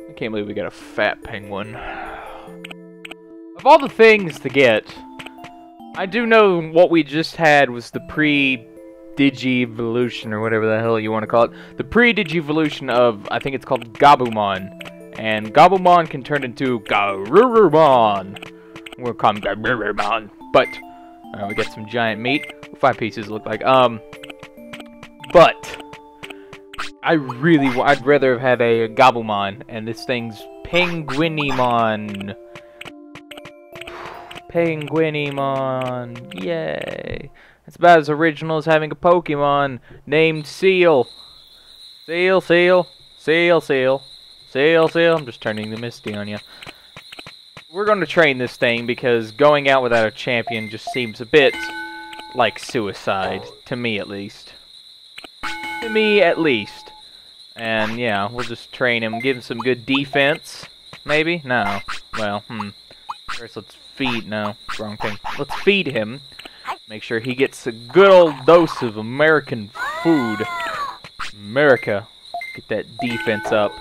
I can't believe we got a fat penguin. Of all the things to get, I do know what we just had was the pre-Digivolution, or whatever the hell you want to call it. The pre-Digivolution of, I think it's called Gabumon. And Gabumon can turn into Garurumon. We'll call him Garurumon. But, we got some giant meat. 5 pieces look like. But I'd rather have had a Gabumon, and this thing's Penguinimon. Penguinimon, yay. It's about as original as having a Pokemon named Seal. Seal. I'm just turning the Misty on you. We're going to train this thing because going out without a champion just seems a bit like suicide, to me at least. And yeah, we'll just train him, give him some good defense. Maybe? No. Well, First, let's feed. No, wrong thing. Let's feed him. Make sure he gets a good old dose of American food. America. Get that defense up.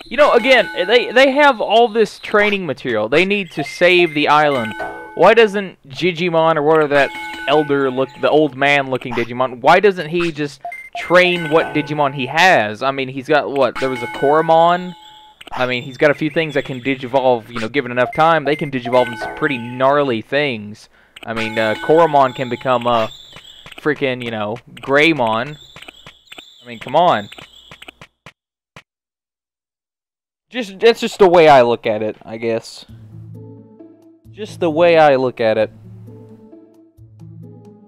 You know, again, they have all this training material. They need to save the island. Why doesn't Digimon, or whatever that the old man looking Digimon, why doesn't he just train what Digimon he has? I mean, he's got what? There was a Koromon. I mean, he's got a few things that can digivolve, you know, given enough time, they can digivolve into some pretty gnarly things. I mean, Koromon can become a freaking, you know, Greymon. I mean, come on. That's just the way I look at it, I guess. Just the way I look at it.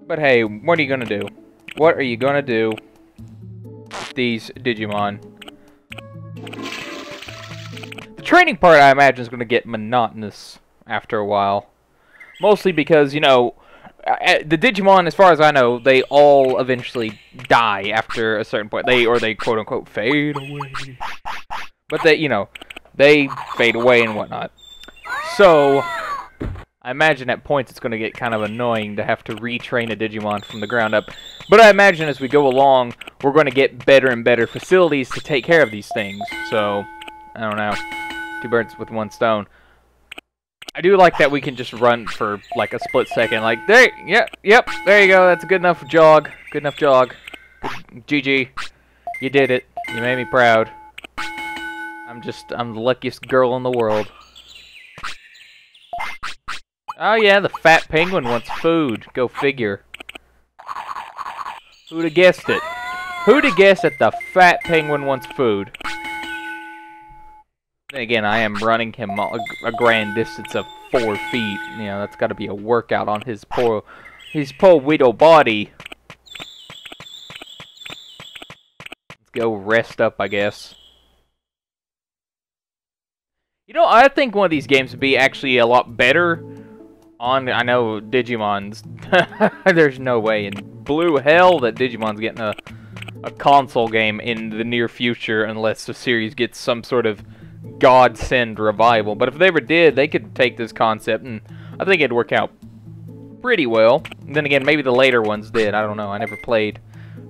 But hey, what are you gonna do? What are you gonna do with these Digimon? The training part, I imagine, is gonna get monotonous after a while. Mostly because, you know, the Digimon, as far as I know, they all eventually die after a certain point. They quote-unquote fade away. But they, you know, they fade away and whatnot. So, I imagine at points it's going to get kind of annoying to have to retrain a Digimon from the ground up. But I imagine as we go along, we're going to get better and better facilities to take care of these things. So, I don't know. 2 birds with 1 stone. I do like that we can just run for like a split second. Like, there, yep, there you go. That's a good enough jog. Good enough jog. GG. You did it. You made me proud. I'm the luckiest girl in the world. Oh yeah, the fat penguin wants food. Go figure. Who'd have guessed it? Who'd have guessed that the fat penguin wants food? Then again, I am running him a grand distance of 4 feet. You know, that's got to be a workout on his poor widow body. Let's go rest up, I guess. You know, I think one of these games would be actually a lot better on, I know, Digimon's. There's no way in blue hell that Digimon's getting a console game in the near future unless the series gets some sort of godsend revival. But if they ever did, they could take this concept and I think it'd work out pretty well. And then again, maybe the later ones did. I don't know. I never played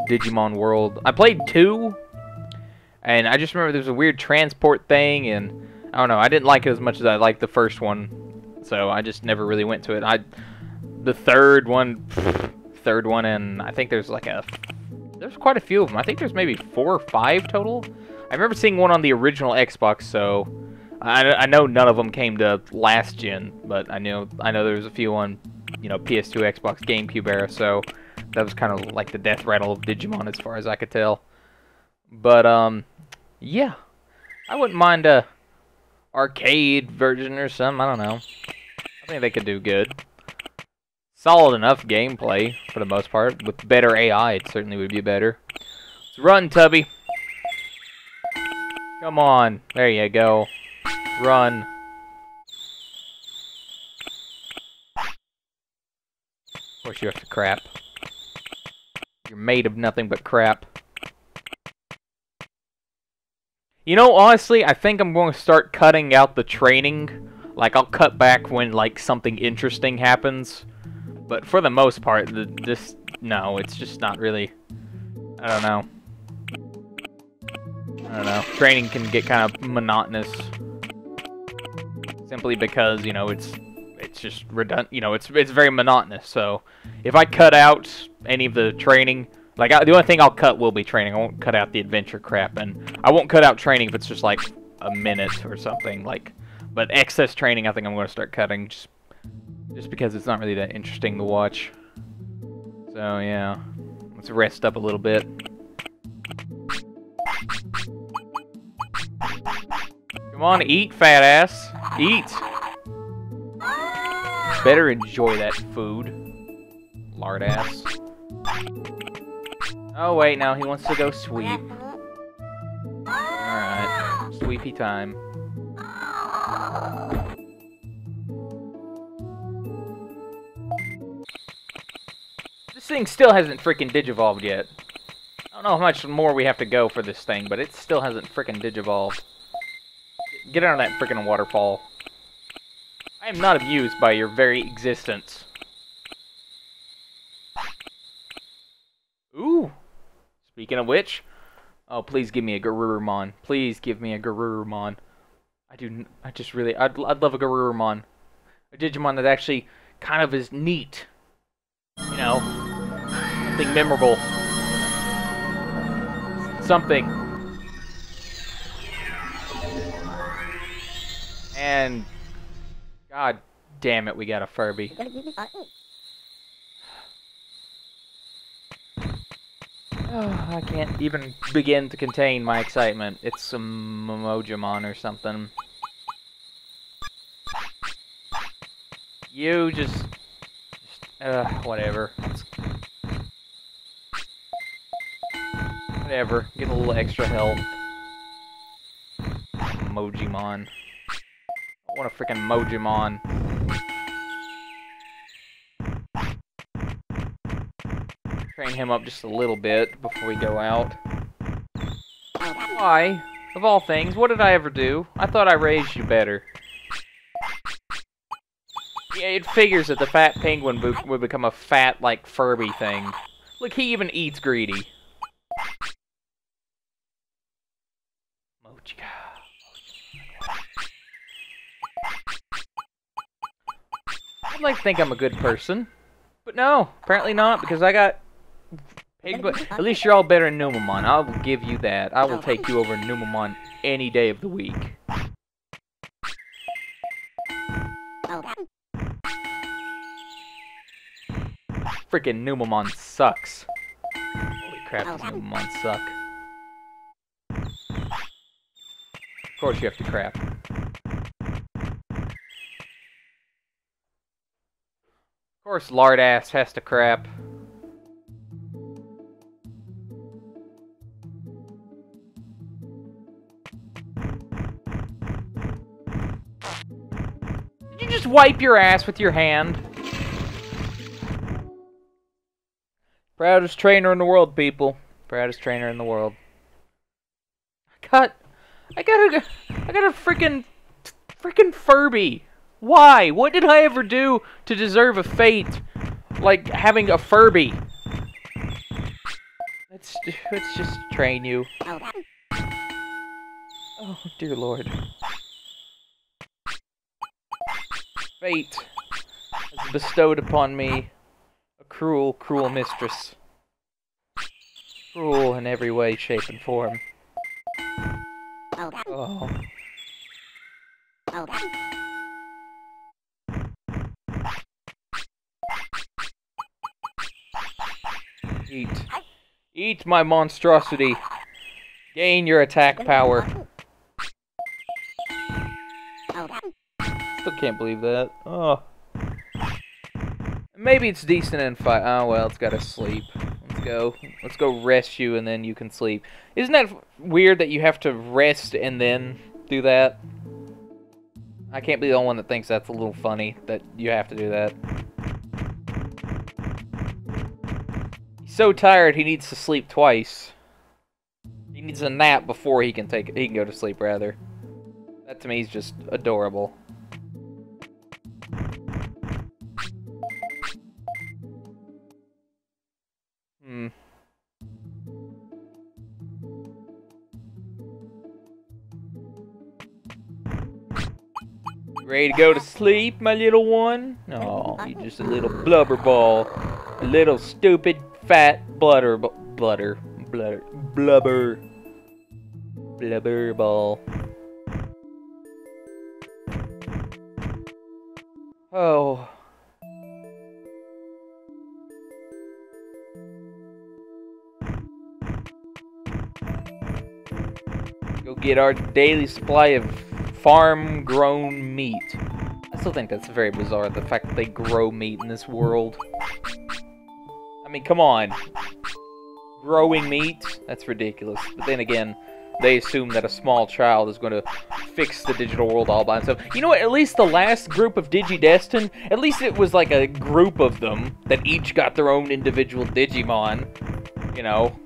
Digimon World. I played 2, and I just remember there's a weird transport thing, and I don't know, I didn't like it as much as I liked the first one, so I just never really went to it. The third one, and I think there's like there's quite a few of them. I think there's maybe 4 or 5 total. I remember seeing one on the original Xbox, so I know none of them came to last gen, but I know there was a few on, you know, PS2, Xbox, GameCube era, so that was kind of like the death rattle of Digimon as far as I could tell. But yeah, I wouldn't mind a arcade version or something. I don't know. I think they could do good. Solid enough gameplay for the most part. With better AI, it certainly would be better. Let's run, Tubby. Come on. There you go. Run. Of course you have to crap. You're made of nothing but crap. You know, honestly, I think I'm going to start cutting out the training. Like, I'll cut back when, like, something interesting happens. But for the most part, no, it's just not really... I don't know. I don't know. Training can get kind of monotonous. Simply because, you know, it's just redundant. You know, it's very monotonous. So if I cut out any of the training, like the only thing I'll cut will be training. I won't cut out the adventure crap, and I won't cut out training if it's just like a minute or something. Like, but excess training, I think I'm going to start cutting just because it's not really that interesting to watch. So yeah, let's rest up a little bit. Come on, eat, fat ass. Eat. Better enjoy that food, lard ass. Oh wait, now he wants to go sweep. Alright, sweepy time. This thing still hasn't freaking digivolved yet. I don't know how much more we have to go for this thing, but it still hasn't freaking digivolved. Get out of that freaking waterfall. I am not amused by your very existence. Ooh! Speaking of which, oh, please give me a Garurumon. Please give me a Garurumon. I'd love a Garurumon. A Digimon that actually kind of is neat. You know, something memorable. Something. And God damn it, we got a Furby. Oh, I can't even begin to contain my excitement. It's some Mojimon or something. You just whatever. Whatever. Get a little extra health. Mojimon. I want a freaking Mojimon. Train him up just a little bit before we go out. Why? Of all things, what did I ever do? I thought I raised you better. Yeah, it figures that the fat penguin would become a fat, like, Furby thing. Look, he even eats greedy. Mojiga. I'd like to think I'm a good person. But no, apparently not, because I got... At least you're all better than Numamon. I will give you that. I will take you over Numamon any day of the week. Freaking Numamon sucks. Holy crap, these Numamon suck. Of course you have to crap. Of course lard ass has to crap. Did you just wipe your ass with your hand? Proudest trainer in the world, people. Proudest trainer in the world. I got a freaking Furby. Why? What did I ever do to deserve a fate like having a Furby? Let's just train you. Oh dear Lord. Fate has bestowed upon me a cruel, cruel mistress. Cruel in every way, shape, and form. Oh. Eat. Eat my monstrosity. Gain your attack power. Still can't believe that. Oh. Maybe it's decent in fight. Oh well, it's gotta sleep. Let's go. Let's go rest you and then you can sleep. Isn't that weird that you have to rest and then do that? I can't be the only one that thinks that's a little funny that you have to do that. He's so tired he needs to sleep twice. He needs a nap before he can go to sleep rather. That to me is just adorable. Ready to go to sleep, my little one? Oh, you're just a little blubber ball. A little stupid, fat blubber ball. Oh. Go get our daily supply of farm-grown meat. I still think that's very bizarre, the fact that they grow meat in this world. I mean, come on. Growing meat? That's ridiculous. But then again, they assume that a small child is going to fix the digital world all by himself. You know what? At least the last group of Digidestin, at least it was like a group of them that each got their own individual Digimon. You know?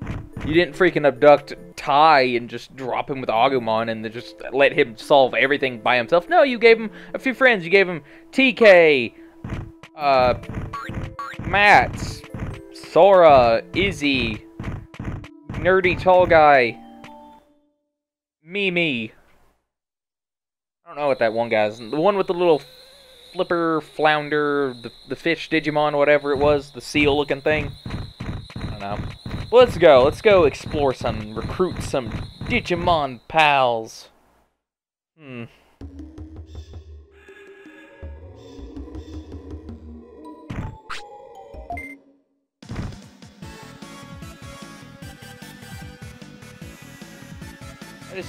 You didn't freaking abduct Ty and just drop him with Agumon and then just let him solve everything by himself. No, you gave him a few friends. You gave him TK, Matt, Sora, Izzy, Nerdy Tall Guy, Mimi. I don't know what that one guy's. The one with the little flipper, flounder, the fish Digimon, whatever it was, the seal-looking thing. I don't know. Let's go. Let's go explore some, recruit some Digimon pals. I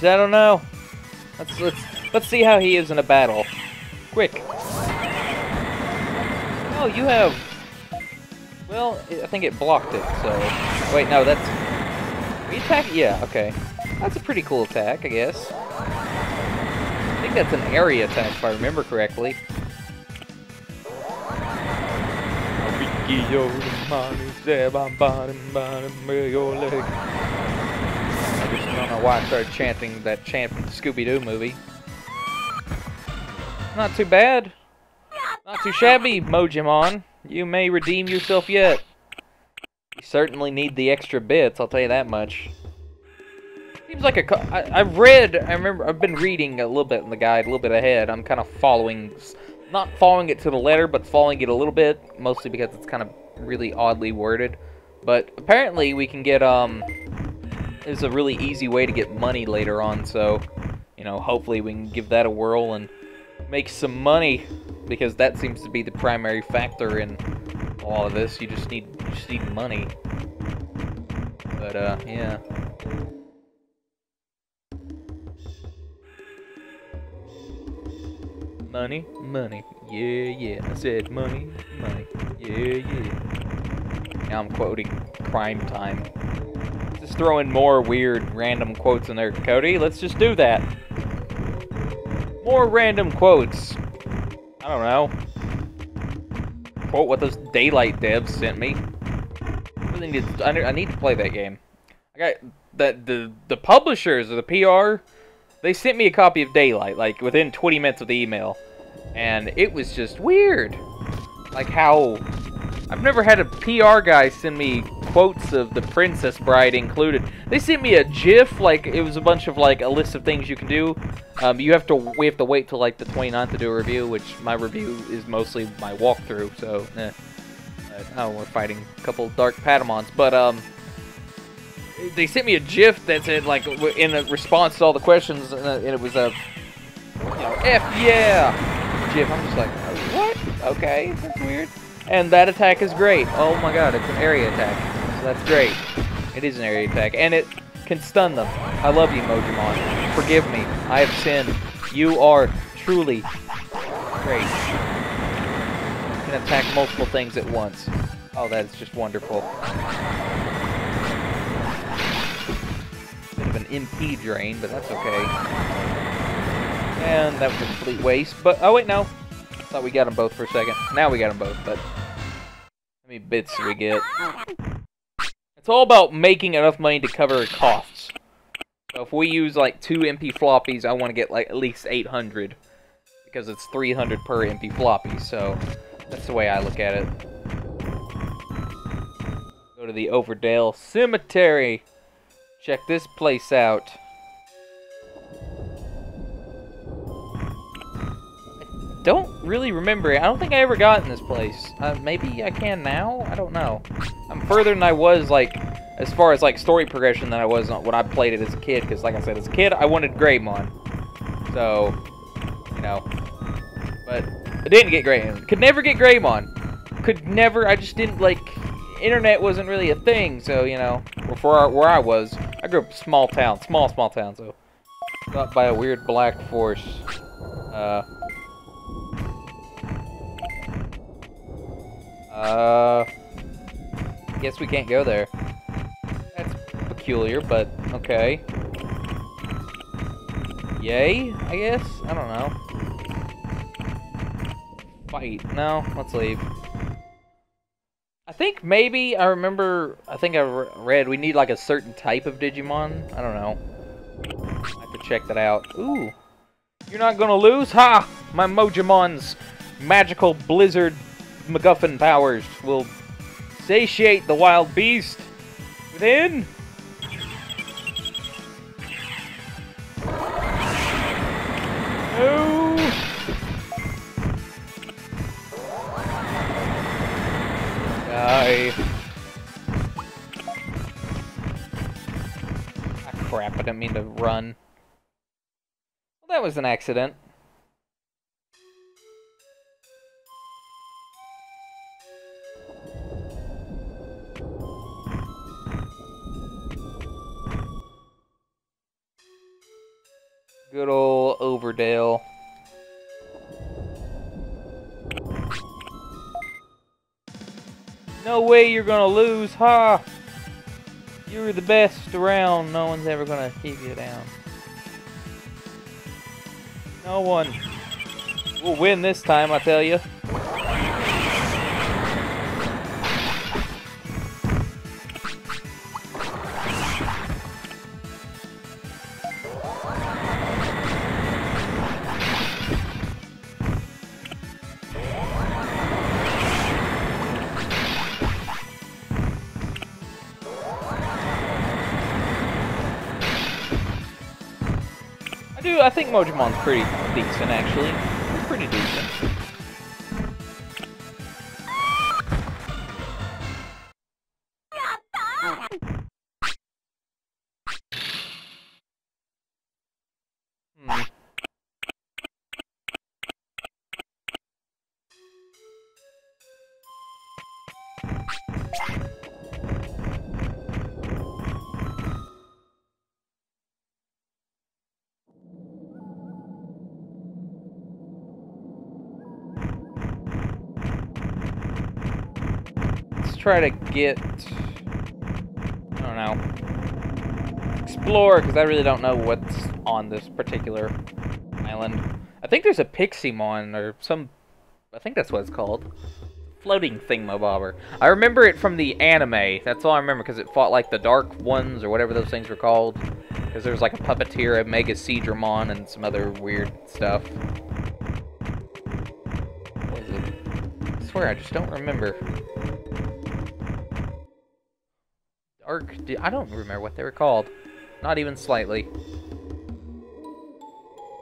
don't know. Let's see how he is in a battle. Quick. Oh, you have. Well, I think it blocked it. So wait, no, that's. Are you attacking? Yeah, okay. That's a pretty cool attack, I guess. I think that's an area attack, if I remember correctly. I don't know why I started chanting that chant from the Scooby-Doo movie. Not too bad. Not too shabby, Mojimon. You may redeem yourself yet. You certainly need the extra bits, I'll tell you that much. Seems like I've been reading a little bit in the guide, a little bit ahead. I'm kind of following, not following it to the letter, but following it a little bit, mostly because it's kind of really oddly worded. But apparently we can get, there's a really easy way to get money later on, so, you know, hopefully we can give that a whirl and make some money, because that seems to be the primary factor in all of this. You just need money. But, yeah. Money, money, yeah, yeah. I said money, money, yeah, yeah. Now I'm quoting Crime Time. Just throw in more weird random quotes in there, Cody. Let's just do that. More random quotes. I don't know. Quote what those Daylight devs sent me. I need to play that game. I got the publishers or the PR. They sent me a copy of Daylight like within 20 minutes of the email, and it was just weird. Like how I've never had a PR guy send me quotes of the Princess Bride included. They sent me a GIF, like it was a bunch of like a list of things you can do. We have to wait till like the 29th to do a review, which my review is mostly my walkthrough. So, oh, we're fighting a couple dark Patamons, but they sent me a GIF that said like in a response to all the questions, and it was a F yeah GIF. I'm just like, what? Okay, that's weird. And that attack is great. Oh my god, it's an area attack. So that's great. It is an area attack. And it can stun them. I love you, Mojimon. Forgive me. I have sinned. You are truly great. You can attack multiple things at once. Oh, that is just wonderful. Bit of an MP drain, but that's okay. And that was a complete waste. But, oh wait, no. Thought we got them both for a second. Now we got them both, but how many bits do we get? It's all about making enough money to cover costs. So if we use like 2 MP floppies, I want to get like at least 800 because it's 300 per MP floppy. So that's the way I look at it. Go to the Overdale Cemetery. Check this place out. don't really remember it. I don't think I ever got in this place. Maybe I can now? I don't know. I'm further than I was, like, as far as, like, story progression than I was when I played it as a kid. Because, like I said, as a kid, I wanted Greymon. So, you know. But I didn't get Greymon. Could never get Greymon. Could never. I just didn't, like... Internet wasn't really a thing, so, you know. Where I was. I grew up in a small town. Small town, so... Got by a weird black force. Guess we can't go there. That's peculiar, but okay. Yay, I guess? I don't know. Fight. No, let's leave. I think maybe I remember, I think I read we need like a certain type of Digimon. I don't know. I have to check that out. Ooh. You're not gonna lose? Ha! My Mojimon's magical blizzard MacGuffin powers will satiate the wild beast within. No! Die. Ah, crap, I didn't mean to run. Well, that was an accident. Good old Overdale. No way you're gonna lose, ha! You're the best around. No one's ever gonna keep you down. No one. We'll win this time, I tell you. I think Mojimon's pretty decent, actually. He's pretty decent. Try to get, I don't know, explore, because I really don't know what's on this particular island. I think there's a Piximon, or some, I think that's what it's called. Floating thingamabobber. I remember it from the anime, that's all I remember, because it fought like the Dark Ones, or whatever those things were called. Because there was like a puppeteer, a Mega Seedramon, and some other weird stuff. What was it? I swear, I just don't remember. I don't remember what they were called. Not even slightly.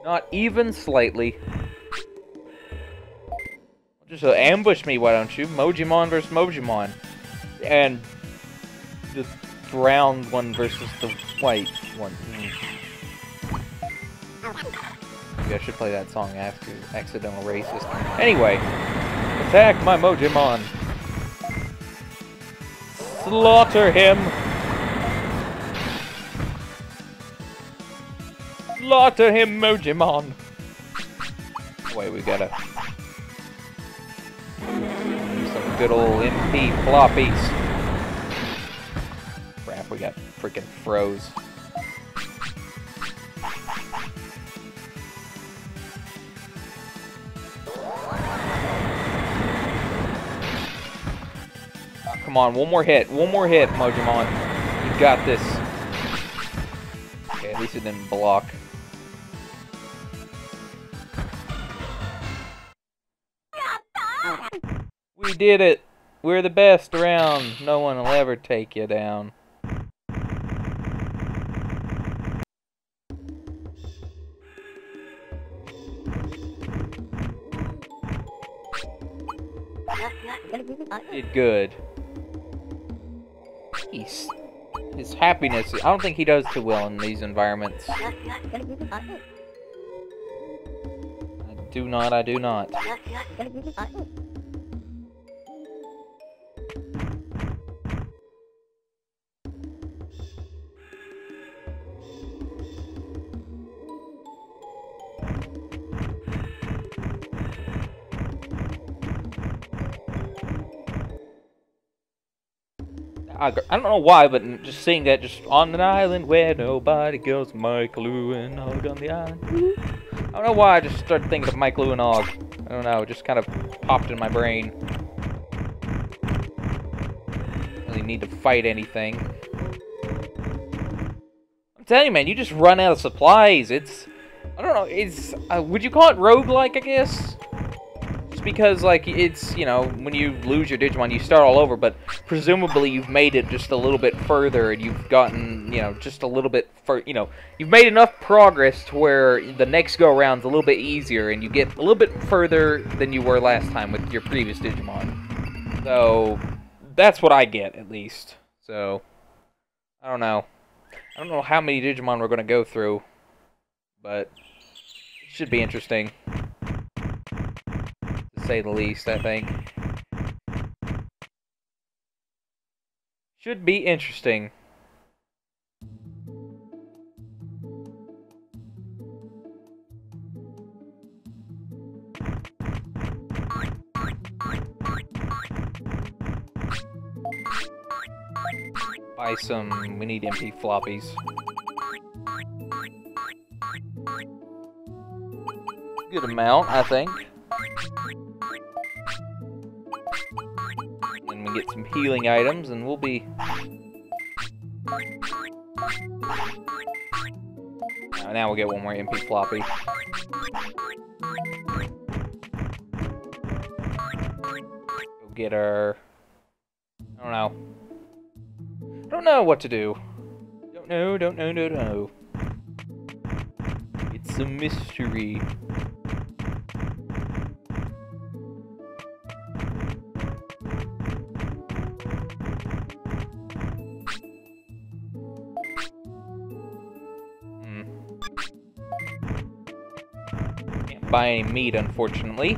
Not even slightly. Just ambush me, why don't you? Mojimon versus Mojimon. And the brown one versus the white one. Maybe I should play that song after Accidental Racist. Anyway. Attack my Mojimon. Slaughter him! Slaughter him, Mojimon! Wait, we gotta do some good old MP floppies. Crap, we got freaking froze. Come on, one more hit, Mojimon. You got this. Okay, at least it didn't block. We did it! We're the best around. No one will ever take you down. Did good. Peace. His happiness, I don't think he does too well in these environments. I do not. I don't know why, but just seeing that just on an island where nobody goes, Mike, Lou, and Og on the island. I don't know why I just started thinking of Mike, Lou, and Og. I don't know, it just kind of popped in my brain. Don't really need to fight anything. I'm telling you, man, you just run out of supplies. It's, I don't know, it's, would you call it roguelike, I guess? Because, like, it's, you know, when you lose your Digimon, you start all over, but presumably you've made it just a little bit further, and you've gotten, you know, just a little bit you know, you've made enough progress to where the next go-around's a little bit easier, and you get a little bit further than you were last time with your previous Digimon. So, that's what I get, at least. So, I don't know. I don't know how many Digimon we're going to go through, but it should be interesting. Say the least, I think. Should be interesting. Buy some, we need MP floppies. Good amount, I think. And we get some healing items, and we'll be... now we'll get one more MP floppy. Go get our... I don't know. Don't know what to do. Don't know. It's a mystery. Can't buy any meat, unfortunately.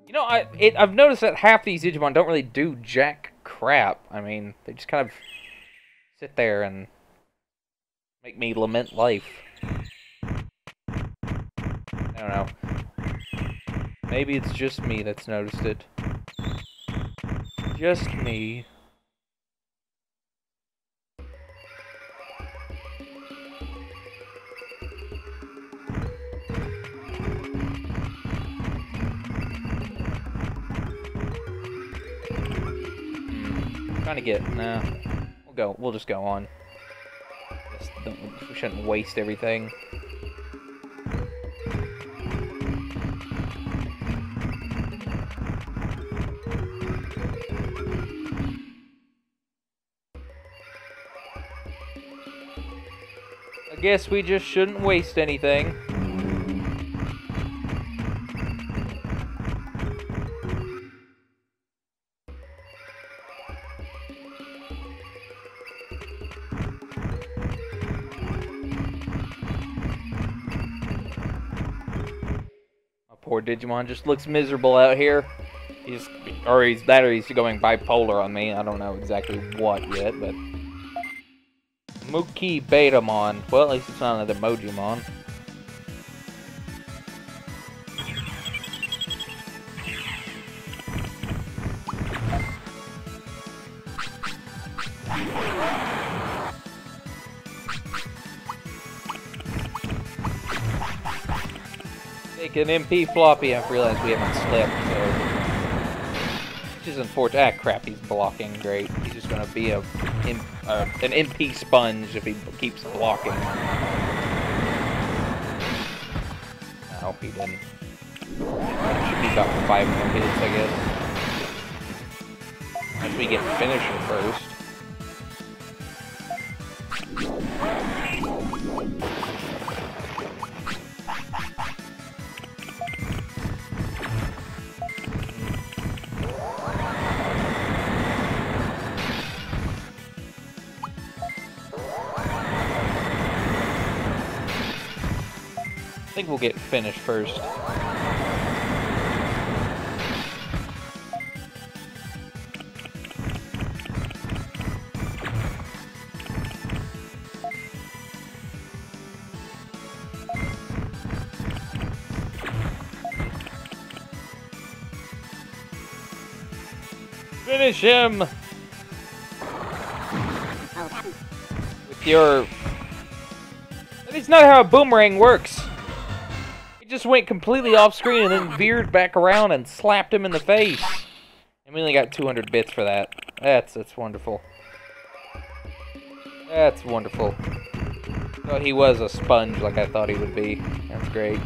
You know, I've noticed that half these Digimon don't really do jack crap. I mean, they just kind of sit there and make me lament life. I don't know. Maybe it's just me that's noticed it. Just me. Trying to get, nah. We'll just go on. We shouldn't waste everything. I guess we just shouldn't waste anything. Poor Digimon just looks miserable out here. He's going bipolar on me. I don't know exactly what yet, but... Muki Betamon. Well, at least it's not another Mojimon. Take an MP floppy. I've realized we haven't slept, so... Which is unfortunate. Ah, crap, he's blocking. Great. He's just gonna be an MP sponge if he keeps blocking. No, he didn't. Should be about 5 more hits, I guess. Once we get finisher first. I think we'll get finished first. Finish him! With your... That is not how a boomerang works! It just went completely off screen and then veered back around and slapped him in the face. And we only got 200 bits for that. That's wonderful. That's wonderful. So he was a sponge like I thought he would be. That's great.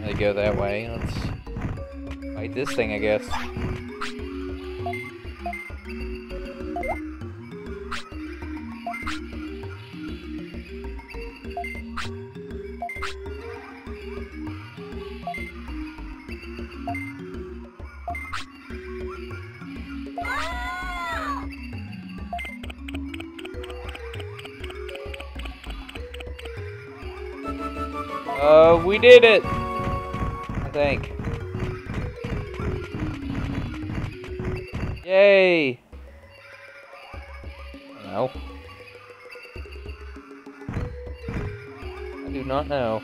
They go that way. Let's fight this thing, I guess. We did it! I think. Yay! No. I do not know.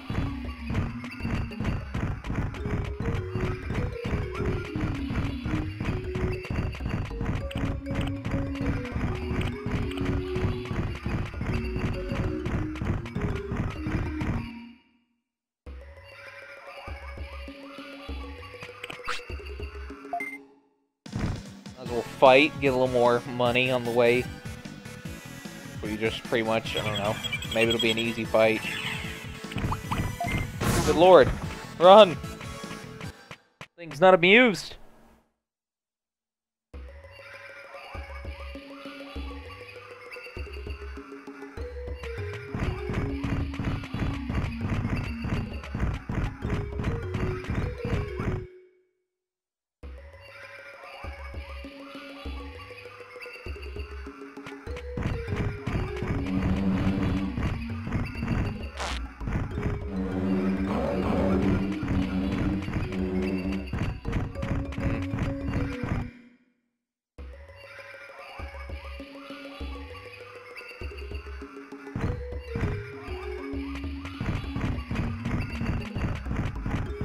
We'll fight, get a little more money on the way. We just pretty much, I don't know, maybe it'll be an easy fight. Good lord, run! Thing's not amused.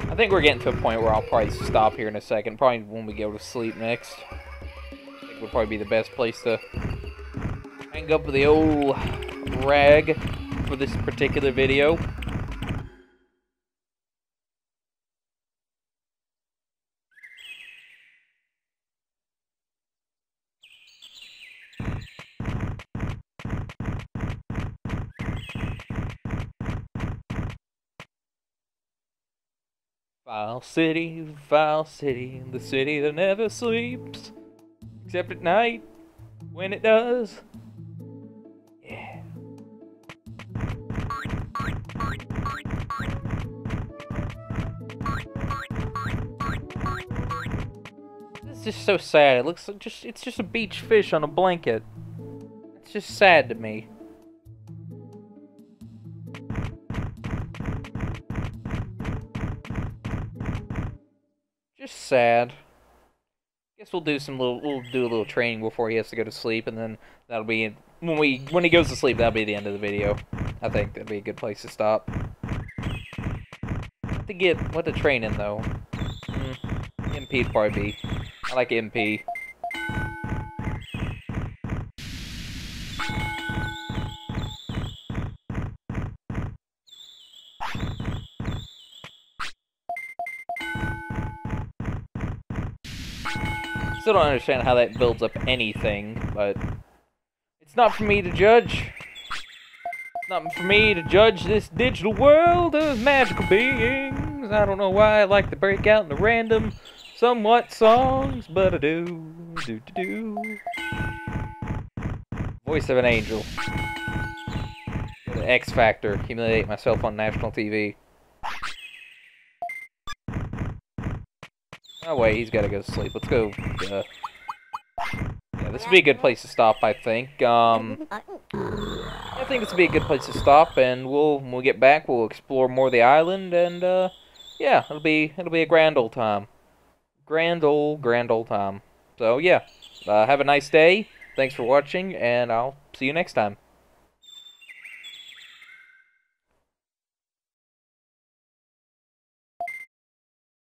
I think we're getting to a point where I'll probably stop here in a second. Probably when we go to sleep next. I think would probably be the best place to hang up the old rag for this particular video. Vile City, the city that never sleeps, except at night, when it does. Yeah. This is just so sad. It looks like it's just a beach fish on a blanket. It's just sad to me. Just sad. Guess we'll do a little training before he has to go to sleep, and then that'll be when he goes to sleep. That'll be the end of the video. I think that'd be a good place to stop. What to train in though. MP'd probably be. I like MP. Still don't understand how that builds up anything, but it's not for me to judge. Nothing for me to judge this digital world of magical beings. I don't know why I like to break out into random, somewhat songs, but I do. Do. Voice of an angel. The X Factor. Humiliate myself on national TV. Oh wait, he's gotta go to sleep. Let's go. Yeah, this would be a good place to stop, I think. I think this would be a good place to stop, and when we get back, we'll explore more of the island, and yeah, it'll be a grand old time. Grand old time. So yeah, have a nice day. Thanks for watching, and I'll see you next time.